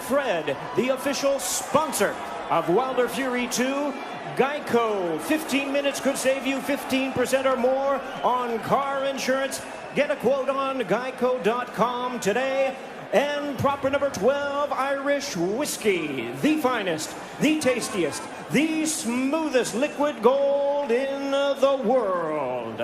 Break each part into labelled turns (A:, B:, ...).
A: Fred, the official sponsor of Wilder Fury 2. Geico, 15 minutes could save you 15% or more on car insurance. Get a quote on geico.com today. And proper number 12, Irish whiskey, the finest, the tastiest, the smoothest liquid gold in the world.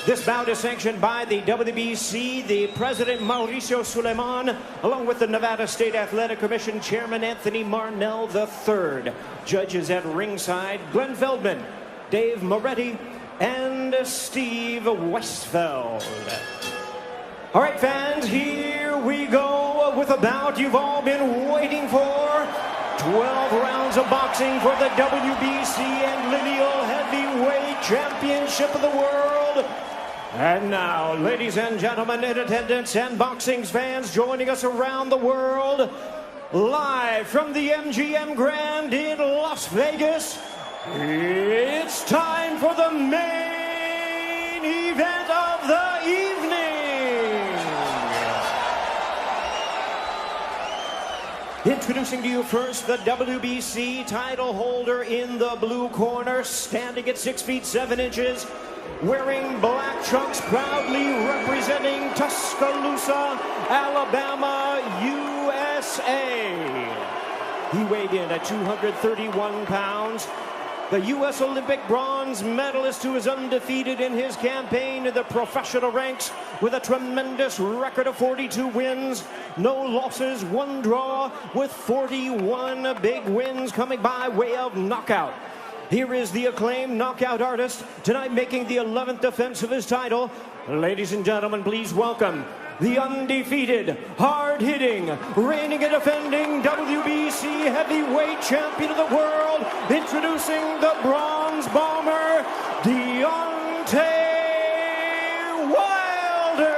A: This bout is sanctioned by the WBC, the President Mauricio Suleiman, along with the Nevada State Athletic Commission Chairman Anthony Marnell III. Judges at ringside, Glenn Feldman, Dave Moretti, and Steve Westfeld. All right, fans, here we go with a bout you've all been waiting for. 12 rounds of boxing for the WBC and Lineal Heavyweight Championship of the World. And now, ladies and gentlemen in attendance and boxing fans joining us around the world, live from the MGM Grand in Las Vegas, it's time for the main event of the evening. Introducing to you first the WBC title holder in the blue corner, standing at 6 feet 7 inches, wearing black trunks, proudly representing Tuscaloosa, Alabama, USA. He weighed in at 231 pounds. The U.S. Olympic bronze medalist who is undefeated in his campaign in the professional ranks with a tremendous record of 42 wins, no losses, 1 draw, with 41 big wins coming by way of knockout. Here is the acclaimed knockout artist, tonight making the 11th defense of his title. Ladies and gentlemen, please welcome the undefeated, hard-hitting, reigning and defending WBC heavyweight champion of the world, introducing the bronze bomber, Deontay Wilder.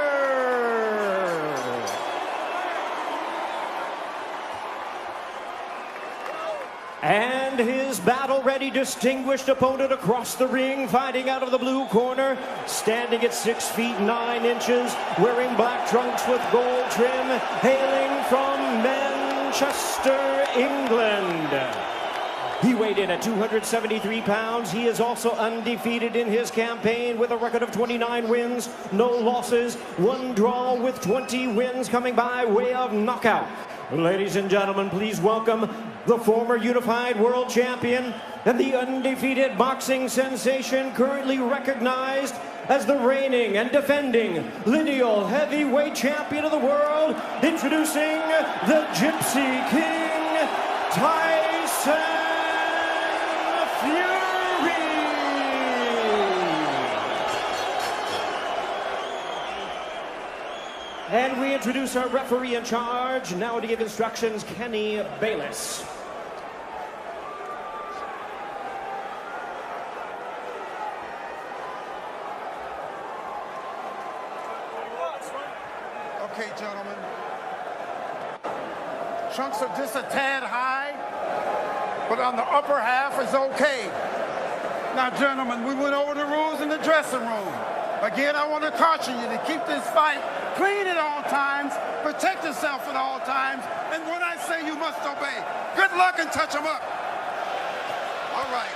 A: And his battle-ready, distinguished opponent across the ring, fighting out of the blue corner, standing at 6 feet 9 inches, wearing black trunks with gold trim, hailing from Manchester, England. He weighed in at 273 pounds. He is also undefeated in his campaign with a record of 29 wins, no losses, 1 draw, with 20 wins coming by way of knockout. Ladies and gentlemen, please welcome the former unified world champion and the undefeated boxing sensation, currently recognized as the reigning and defending lineal heavyweight champion of the world, introducing the Gypsy King, Tyson Fьюри. And we introduce our referee in charge, now to give instructions, Kenny Bayless.
B: Okay, gentlemen. Trunks are just a tad high, but on the upper half is okay. Now, gentlemen, we went over the rules in the dressing room. Again, I want to caution you to keep this fight clean at all times, protect yourself at all times, and when I say you must obey, good luck and touch them up. All right.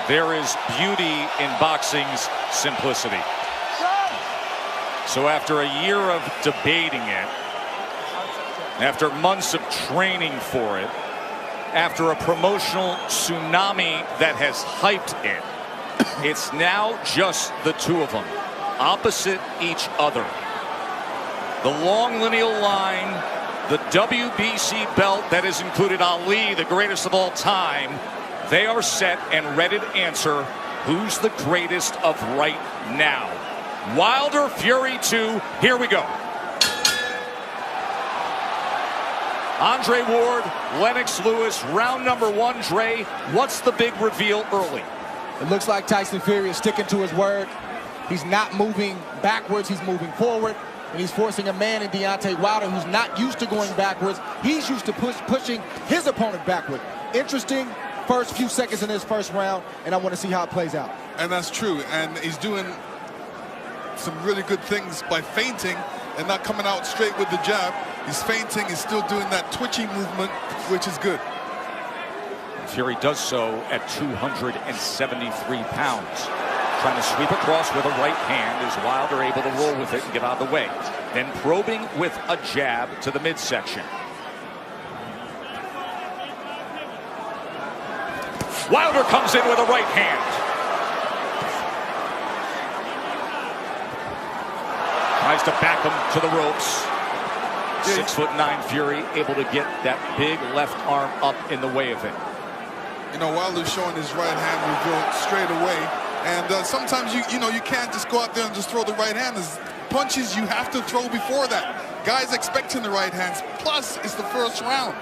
C: There is beauty in boxing's simplicity. So after a year of debating it, after months of training for it, after a promotional tsunami that has hyped it, it's now just the two of them, opposite each other. The long lineal line, the WBC belt that has included Ali, the greatest of all time, they are set and ready to answer who's the greatest of right now. Wilder Fury 2, here we go. Andre Ward, Lennox Lewis, round number 1. Dre, what's the big reveal early?
D: It looks like Tyson Fury is sticking to his word. He's not moving backwards, he's moving forward. And he's forcing a man in Deontay Wilder who's not used to going backwards. He's used to pushing his opponent backward. Interesting first few seconds in this first round, and I want to see how it plays out.
E: And that's true, and he's doing some really good things by feinting and not coming out straight with the jab. He's feinting, he's still doing that twitchy movement, which is good.
C: Fury does so at 273 pounds. Trying to sweep across with a right hand as Wilder able to roll with it and get out of the way. Then probing with a jab to the midsection. Wilder comes in with a right hand. Tries to back him to the ropes. 6'9" Fury able to get that big left arm up in the way of it.
E: You know, Wilder's showing his right hand reveal straight away. And sometimes you know you can't just go out there and just throw the right hand. There's punches you have to throw before that. Guys expecting the right hands. Plus, it's the first round.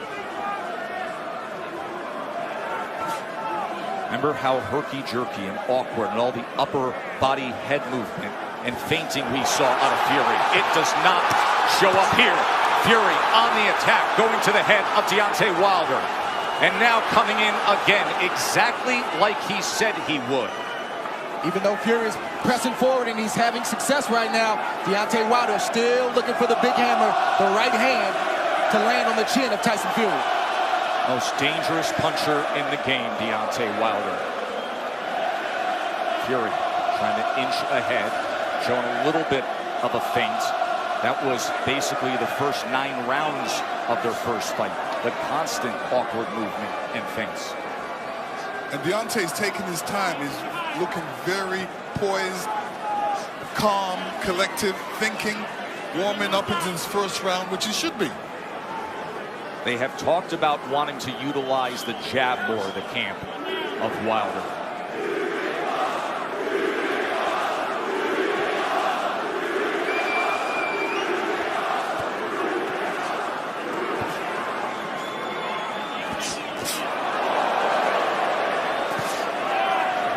C: Remember how herky-jerky and awkward and all the upper body head movement and feinting we saw out of Fury. It does not show up here. Fury on the attack, going to the head of Deontay Wilder. And now coming in again, exactly like he said he would.
D: Even though Fury is pressing forward and he's having success right now, Deontay Wilder still looking for the big hammer, the right hand, to land on the chin of Tyson Fury.
C: Most dangerous puncher in the game, Deontay Wilder. Fury trying to inch ahead, showing a little bit of a feint. That was basically the first 9 rounds of their first fight. The constant awkward movement and feints.
E: And Deontay's taking his time. He's looking very poised, calm, collective, thinking, warming up into his first round, which he should be.
C: They have talked about wanting to utilize the jab more, the camp of Wilder.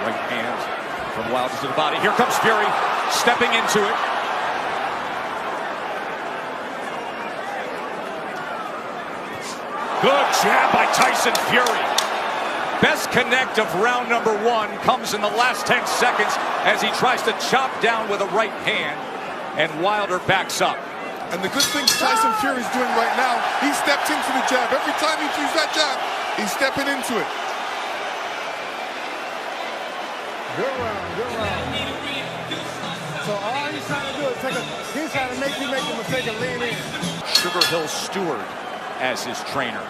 C: Right hand from Wilder to the body. Here comes Fury, stepping into it. Good jab by Tyson Fury. Best connect of round number 1 comes in the last 10 seconds as he tries to chop down with a right hand, and Wilder backs up.
E: And the good thing Tyson Fury's doing right now, he stepped into the jab. Every time he uses that jab, he's stepping into it.
B: Good round, good round. So all he's trying to do is he's trying to make you make the mistake of lean in.
C: Sugar Hill Stewart as his trainer.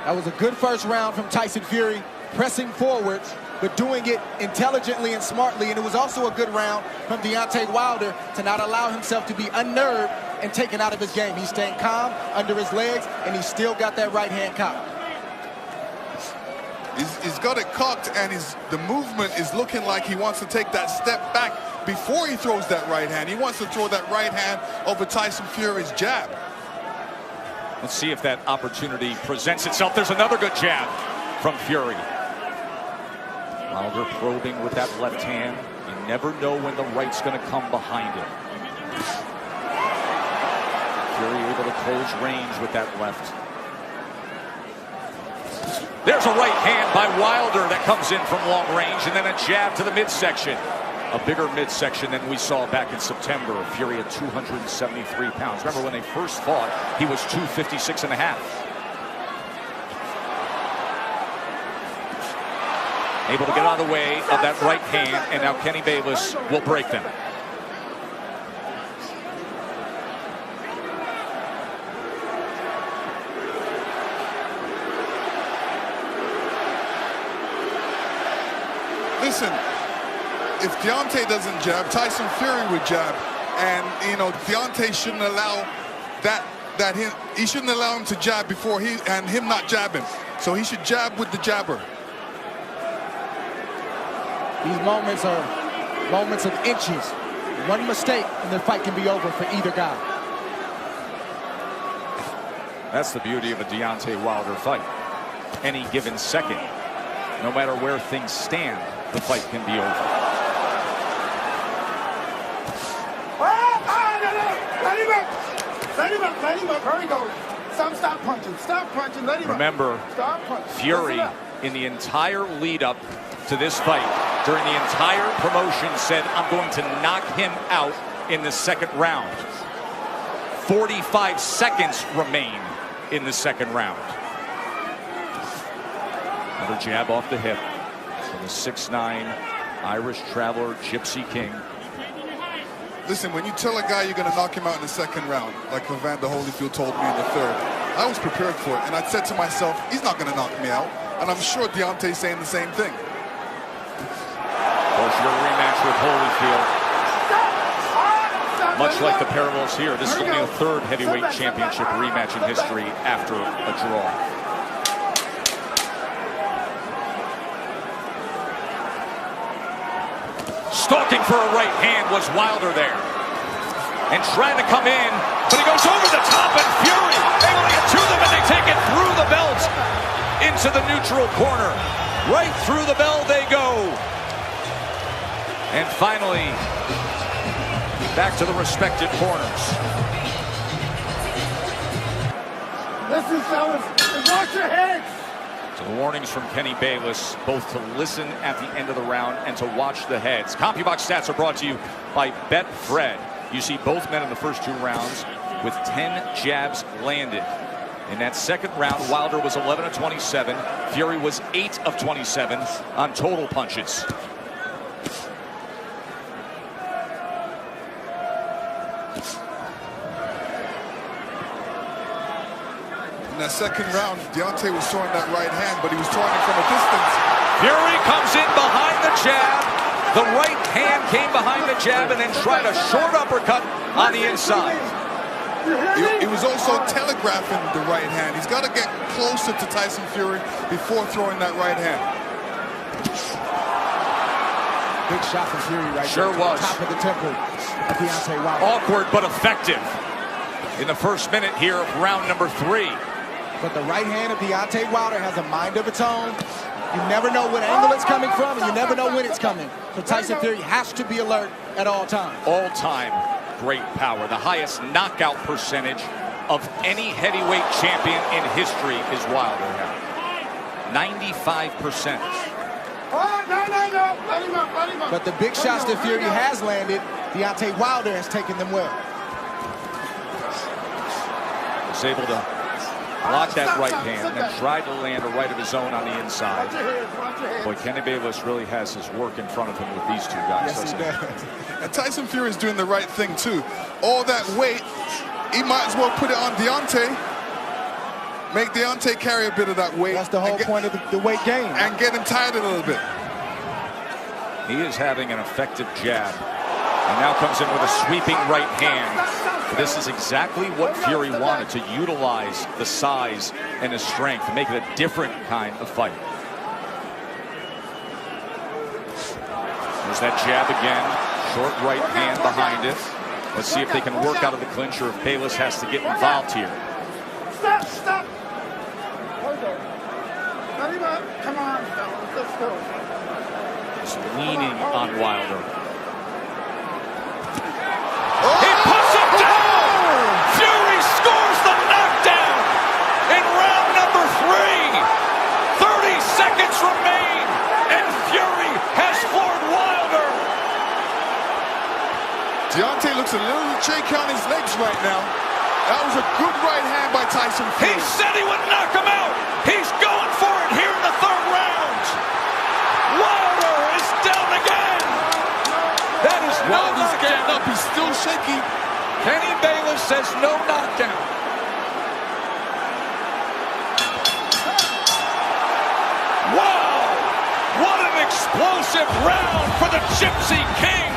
D: That was a good first round from Tyson Fury, pressing forward, but doing it intelligently and smartly. And it was also a good round from Deontay Wilder to not allow himself to be unnerved and taken out of his game. He's staying calm under his legs, and he's still got that right hand cocked.
E: He's got it cocked, and the movement is looking like he wants to take that step back before he throws that right hand. He wants to throw that right hand over Tyson Fury's jab.
C: Let's see if that opportunity presents itself. There's another good jab from Fury. Wilder probing with that left hand. You never know when the right's going to come behind it. Fury able to close range with that left. There's a right hand by Wilder that comes in from long range, and then a jab to the midsection. A bigger midsection than we saw back in September. Fury at 273 pounds. Remember when they first fought, he was 256 and a half. Able to get out of the way of that right hand, and now Kenny Bayless will break them.
E: Listen, if Deontay doesn't jab, Tyson Fury would jab. And, you know, Deontay shouldn't allow he shouldn't allow him to jab before him not jabbing. So he should jab with the jabber.
D: These moments are moments of inches. One mistake and the fight can be over for either guy.
C: That's the beauty of a Deontay Wilder fight. Any given second, no matter where things stand, the fight can be over.
B: Let him up. Hurry, go. Stop punching. Stop punching. Let him
C: Remember,
B: up. Stop punching.
C: Fury, in the entire lead up to this fight, during the entire promotion, said, I'm going to knock him out in the second round. 45 seconds remain in the second round. Another jab off the hip from the 6'9" Irish Traveler Gypsy King.
E: Listen, when you tell a guy you're going to knock him out in the second round, like Evander Holyfield told me in the third, I was prepared for it. And I said to myself, he's not going to knock me out. And I'm sure Deontay's saying the same thing.
C: Of course, your rematch with Holyfield. Much like the parallels here, this is only a third heavyweight championship rematch in history after a draw. Stalking for a right hand was Uylder there. And trying to come in, but he goes over the top, and Fьюри able to get to them, and they take it through the belt into the neutral corner. Right through the bell they go. And finally, back to the respective corners.
B: Listen, fellas, watch your heads.
C: So the warnings from Kenny Bayless, both to listen at the end of the round and to watch the heads. CompuBox stats are brought to you by Betfred. You see both men in the first two rounds with 10 jabs landed. In that second round, Uylder was 11 of 27. Fьюri was 8 of 27 on total punches.
E: In that second round, Deontay was throwing that right hand, but he was throwing it from a distance.
C: Fьюri comes in behind the jab. The right hand came behind the jab and then tried a short uppercut on the inside.
E: He was also telegraphing the right hand. He's got to get closer to Tyson Fьюri before throwing that right hand.
D: Big shot from Fьюri right
C: Sure
D: there.
C: was.
D: Top of the temple of Deontay Wilder.
C: Awkward but effective in the first minute here of round number 3.
D: But the right hand of Deontay Wilder has a mind of its own. You never know what angle it's coming from, and you never know when it's coming. So Tyson Fьюri has to be alert at all times.
C: All-time great power. The highest knockout percentage of any heavyweight champion in history is Uylder now. 95%.
D: But the big shots that Fьюri has landed, Deontay Wilder has taken them well.
C: Was able to block that right hand and tried to land a right of his own on the inside. Boy, Kenny Bayless really has his work in front of him with these two guys.
D: Yes, he does.
E: And Tyson Fьюri is doing the right thing, too. All that weight, he might as well put it on Deontay. Make Deontay carry a bit of that weight.
D: That's the whole point of the weight game.
E: And get him tired a little bit.
C: He is having an effective jab. And now comes in with a sweeping right hand. This is exactly what Fьюri wanted, to utilize the size and his strength to make it a different kind of fight. There's that jab again. Short right hand behind it. Let's see if they can work out of the clinch or if Bayless has to get involved here.
B: Stop, stop. Hold on. Come on, fellas, let's go.
C: Just leaning on Uylder.
E: He
C: puts it down! Fьюri scores the knockdown in round number 3. 30 seconds remain, and Fьюri has floored Uylder.
E: Deontay looks a little shaky on his legs right now. That was a good right hand by Tyson Fьюri.
C: He said he would knock him out. He's going for it here in the third round. Uylder is down again. That is no
E: Wilder's
C: knockdown.
E: getting up. He's still shaky.
C: Kenny Bayless says no knockdown. Wow! What an explosive round for the Gypsy King.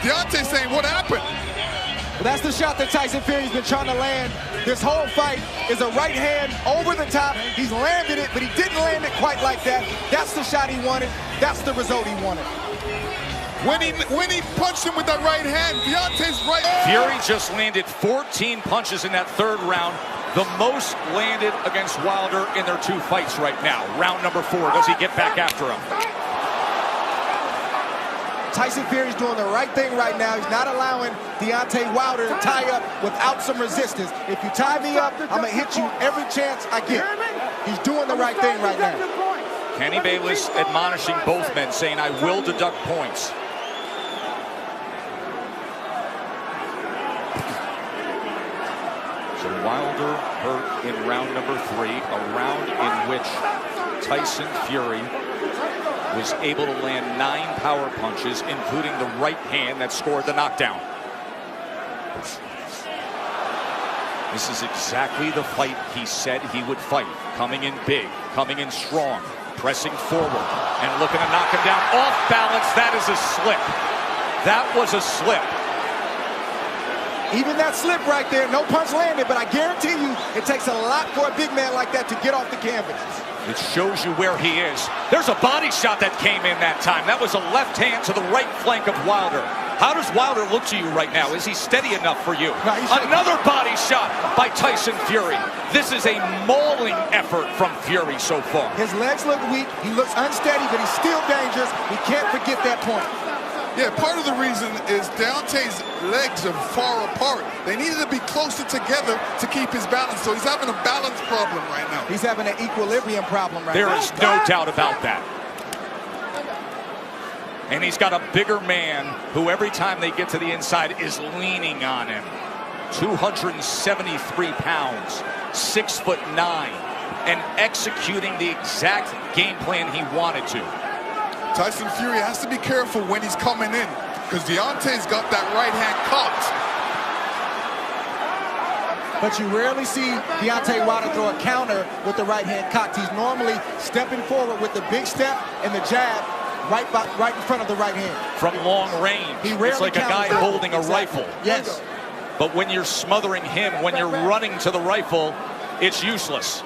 E: Deontay saying, what happened?
D: Well, that's the shot that Tyson Fьюri's been trying to land this whole fight, is a right hand over the top. He's landed it, but he didn't land it quite like that. That's the shot he wanted. That's the result he wanted.
E: When he punched him with that right hand, Deontay's right.
C: Fьюri just landed 14 punches in that third round, the most landed against Uylder in their 2 fights right now. Round number 4, does he get back after him?
D: Tyson Fьюri's doing the right thing right now. He's not allowing Deontay Wilder to tie up without some resistance. If you tie me up, I'm going to hit you every chance I get. He's doing the right thing right now.
C: Kenny Bayless admonishing both men, saying, I will deduct points. So Uylder hurt in round number 3, a round in which Tyson Fury was able to land 9 power punches, including the right hand that scored the knockdown. This is exactly the fight he said he would fight. Coming in big, coming in strong, pressing forward, and looking to knock him down. Off balance, that is a slip. That was a slip.
D: Even that slip right there, no punch landed, but I guarantee you it takes a lot for a big man like that to get off the canvas.
C: It shows you where he is. There's a body shot that came in that time. That was a left hand to the right flank of Uylder. How does Uylder look to you right now? Is he steady enough for you?
D: No,
C: another body shot by Tyson Fury. This is a mauling effort from Fury so far.
D: His legs look weak. He looks unsteady, but he's still dangerous. We can't forget that point.
E: Yeah, part of the reason is Deontay's legs are far apart. They needed to be closer together to keep his balance. So he's having a balance problem right now.
D: He's having an equilibrium problem right now.
C: There is no doubt about that. And he's got a bigger man who every time they get to the inside is leaning on him. 273 pounds, 6'9", and executing the exact game plan he wanted to.
E: Tyson Fury has to be careful when he's coming in, because Deontay's got that right hand cocked.
D: But you rarely see Deontay Wilder throw a counter with the right hand cocked. He's normally stepping forward with the big step and the jab right in front of the right hand.
C: From long range, it's like a guy holding a rifle.
D: Yes.
C: But when you're smothering him, when you're running to the rifle, it's useless.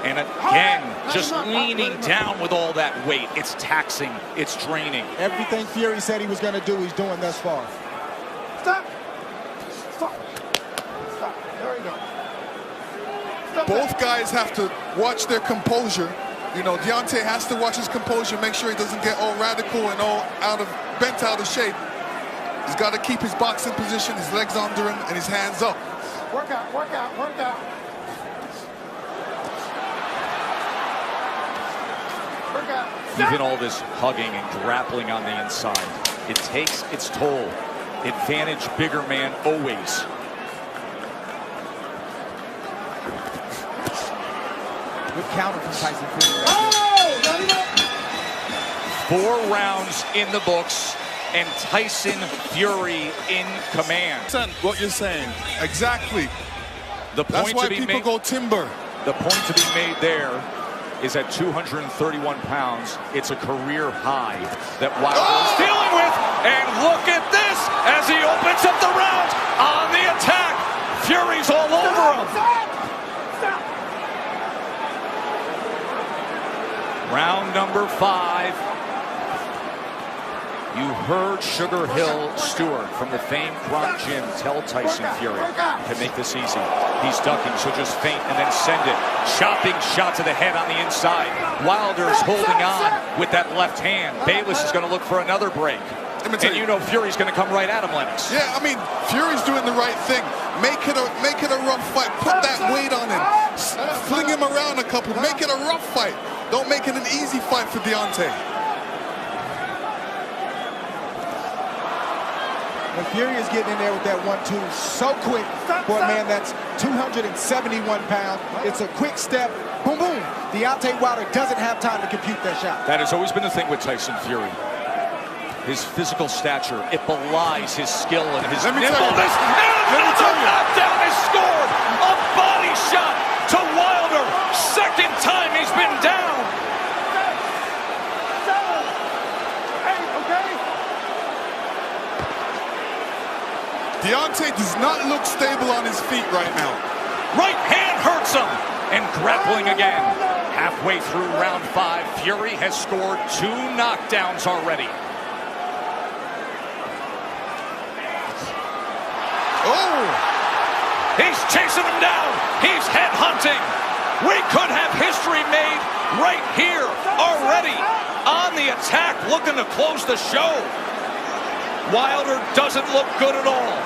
C: And again, just leaning down with all that weight. It's taxing, it's draining.
D: Everything Fury said he was going to do, he's doing thus far.
B: Stop. Stop. Stop. There we go. Stop.
E: Both guys have to watch their composure. You know, Deontay has to watch his composure, make sure he doesn't get all radical and all bent out of shape. He's got to keep his boxing position, his legs under him, and his hands up.
B: Work out, work out, work out.
C: Even all this hugging and grappling on the inside, it takes its toll. Advantage bigger man always.
D: Good counter from Tyson Fury.
C: 4 rounds in the books, and Tyson Fury in command.
E: What you're saying. Exactly.
C: The
E: That's
C: point
E: why
C: to be
E: people
C: made,
E: go timber.
C: The point to be made there is at 231 pounds. It's a career high that Wilder is dealing with. And look at this as he opens up the round on the attack. Fury's all over him. Round number 5. You heard Sugar Hill Stewart from the famed Bronx Gym tell Tyson Fury to make this easy. He's ducking, so just feint and then send it. Chopping shot to the head on the inside. Wilder's holding on with that left hand. Bayless is going to look for another break. And you know Fury's going to come right at him, Lennox.
E: Yeah, I mean, Fury's doing the right thing. Make it a rough fight. Put that weight on him. Fling him around a couple. Make it a rough fight. Don't make it an easy fight for Deontay.
D: And Fury is getting in there with that 1-2 so quick for a man that's 271 pounds. It's a quick step. Boom, boom. Deontay Wilder doesn't have time to compute that shot.
C: That has always been the thing with Tyson Fury. His physical stature, it belies his skill and his nimbleness. Another knockdown is scored. A body shot to Wilder. Second time he's been down.
E: Deontay does not look stable on his feet right now.
C: Right hand hurts him. And grappling again. Halfway through round 5, Fury has scored 2 knockdowns already.
E: Oh!
C: He's chasing him down. He's head hunting. We could have history made right here already. On the attack, looking to close the show. Wilder doesn't look good at all.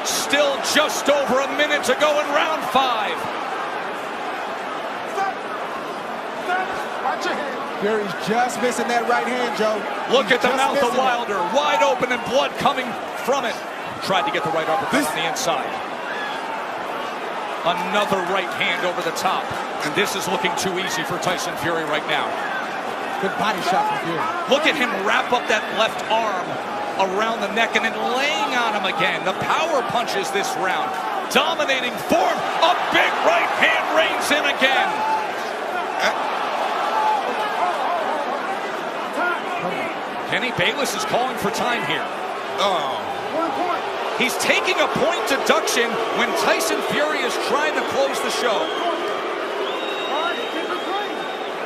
C: Still just over a minute to go in round 5.
D: Fury's just missing that right hand, Joe.
C: Look at the
D: Just
C: mouth of
D: missing it.
C: Wilder, wide open and blood coming from it. Tried to get the right uppercut on the inside. Another right hand over the top. And this is looking too easy for Tyson Fury right now.
D: Good body shot from Fury.
C: Look at him wrap up that left arm around the neck and then laying on him again. The power punches this round. Dominating form. A big right hand reins in again. Kenny Bayless is calling for time here.
B: Oh. 1 point.
C: He's taking a point deduction when Tyson Fury is trying to close the show.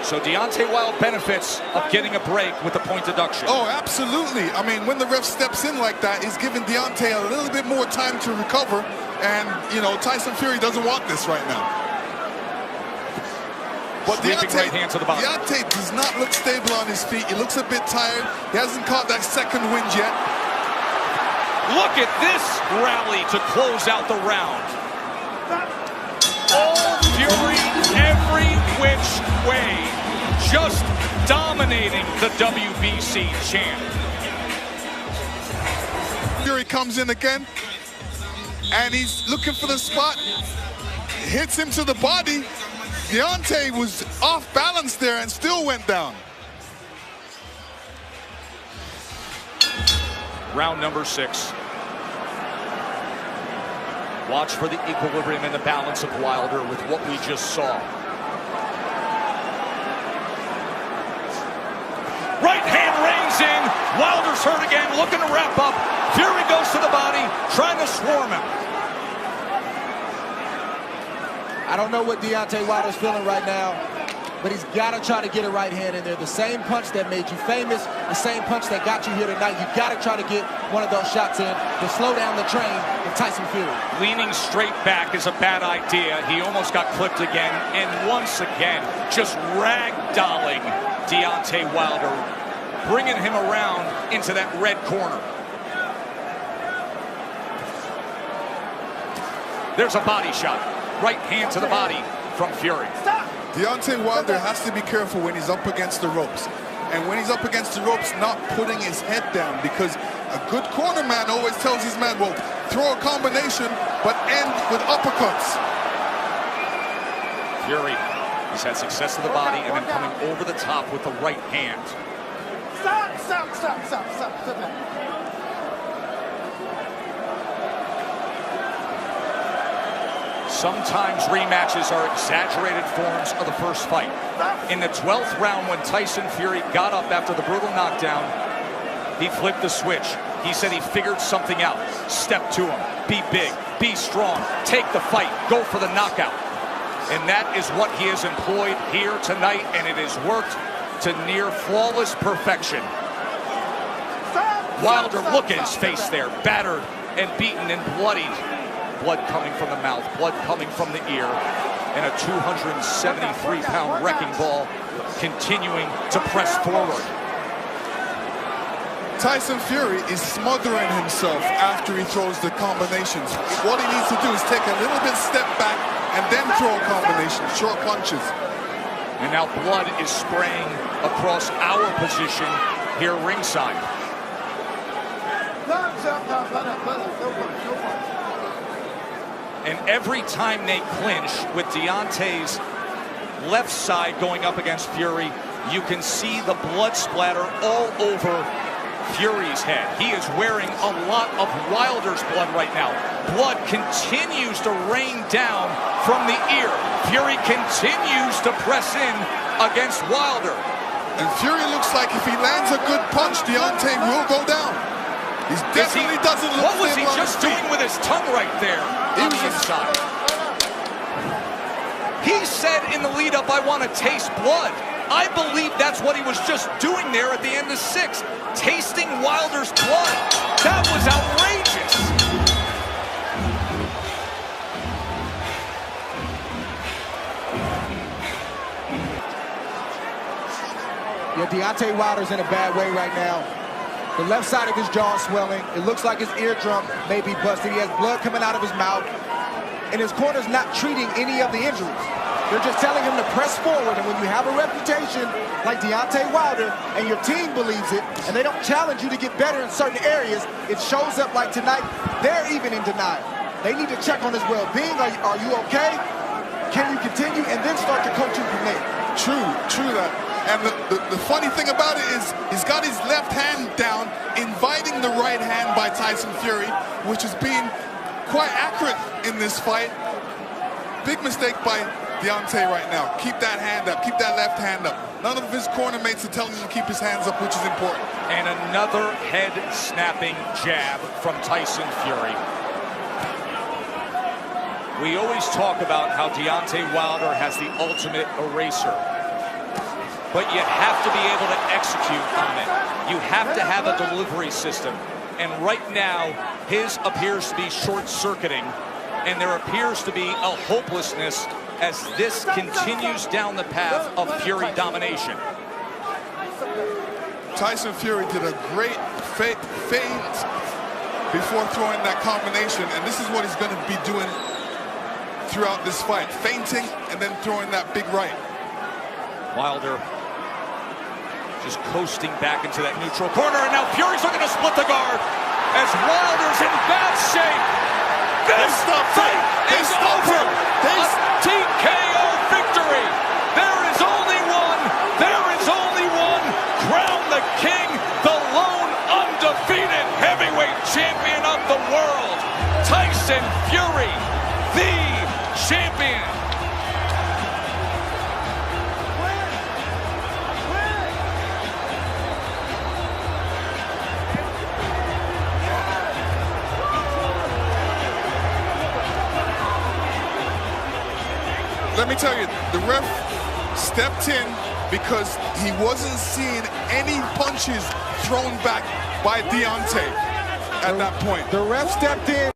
C: So Deontay Wilder benefits of getting a break with the point deduction.
E: Oh, absolutely. I mean, when the ref steps in like that, he's giving Deontay a little bit more time to recover. And, you know, Tyson Fury doesn't want this right now. But
C: Sweeping right hand to the body.
E: Deontay does not look stable on his feet. He looks a bit tired. He hasn't caught that second wind yet.
C: Look at this rally to close out the round. All Fury every which way, just dominating the WBC champ.
E: Fury comes in again, and he's looking for the spot. Hits him to the body. Deontay was off balance there and still went down.
C: Round number 6. Watch for the equilibrium and the balance of Wilder with what we just saw. Right hand reins in. Wilder's hurt again, looking to wrap up. Fury goes to the body, trying to swarm him.
D: I don't know what Deontay Wilder's feeling right now, but he's got to try to get a right hand in there. The same punch that made you famous, the same punch that got you here tonight. You got to try to get one of those shots in to slow down the train with Tyson Fury.
C: Leaning straight back is a bad idea. He almost got clipped again, and once again, just ragdolling Deontay Wilder, bringing him around into that red corner. There's a body shot. Right hand to the body from Fury.
E: Deontay Wilder has to be careful when he's up against the ropes. And when he's up against the ropes, not putting his head down, because a good corner man always tells his man, well, throw a combination, but end with uppercuts.
C: Fury has had success to the body and then coming over the top with the right hand.
B: Stop.
C: Sometimes rematches are exaggerated forms of the first fight. In the 12th round, when Tyson Fury got up after the brutal knockdown, he flipped the switch. He said he figured something out. Step to him. Be big. Be strong. Take the fight. Go for the knockout. And that is what he has employed here tonight, and it has worked to near flawless perfection. Wilder, look at his face there. Battered and beaten and bloodied. Blood coming from the mouth, blood coming from the ear, and a 273-pound wrecking ball continuing to press forward.
E: Tyson Fury is smothering himself after he throws the combinations. What he needs to do is take a little bit step back and then throw a combination, short punches.
C: And now blood is spraying across our position here ringside. And every time they clinch with Deontay's left side going up against Fury, you can see the blood splatter all over Fury's head. He is wearing a lot of Wilder's blood right now. Blood continues to rain down from the ear. Fury continues to press in against Wilder.
E: And Fury looks like if he lands a good punch, Deontay will go down. He definitely doesn't look
C: What was he
E: stable on
C: just
E: his feet.
C: doing with his tongue right there on the inside? He said in the lead-up, I want to taste blood. I believe that's what he was just doing there at the end of 6, tasting Wilder's blood. That was outrageous.
D: Yeah, Deontay Wilder's in a bad way right now. The left side of his jaw is swelling. It looks like his eardrum may be busted. He has blood coming out of his mouth. And his corner's not treating any of the injuries. They're just telling him to press forward. And when you have a reputation like Deontay Wilder and your team believes it, and they don't challenge you to get better in certain areas, it shows up like tonight. They're even in denial. They need to check on his well-being. Are you okay? Can you continue? And then start to coach him from there.
E: True that. And the funny thing about it is he's got his left hand down, inviting the right hand by Tyson Fury, which is being quite accurate in this fight. Big mistake by Deontay right now. Keep that hand up. Keep that left hand up. None of his corner mates are telling him to keep his hands up, which is important.
C: And another head-snapping jab from Tyson Fury. We always talk about how Deontay Wilder has the ultimate eraser. But you have to be able to execute on it. You have to have a delivery system. And right now, his appears to be short-circuiting. And there appears to be a hopelessness as this continues down the path of Fury domination.
E: Tyson Fury did a great feint before throwing that combination. And this is what he's going to be doing throughout this fight. Feinting and then throwing that big right.
C: Wilder just coasting back into that neutral corner, and now Fury's looking to split the guard as Wilder's in bad shape. This fight is over. A TKO victory. There is only one. There is only one. Crown the king, the lone undefeated heavyweight champion of the world. Tyson Fury, the champion.
E: Let me tell you, the ref stepped in because he wasn't seeing any punches thrown back by Deontay at that point.
D: The ref stepped in.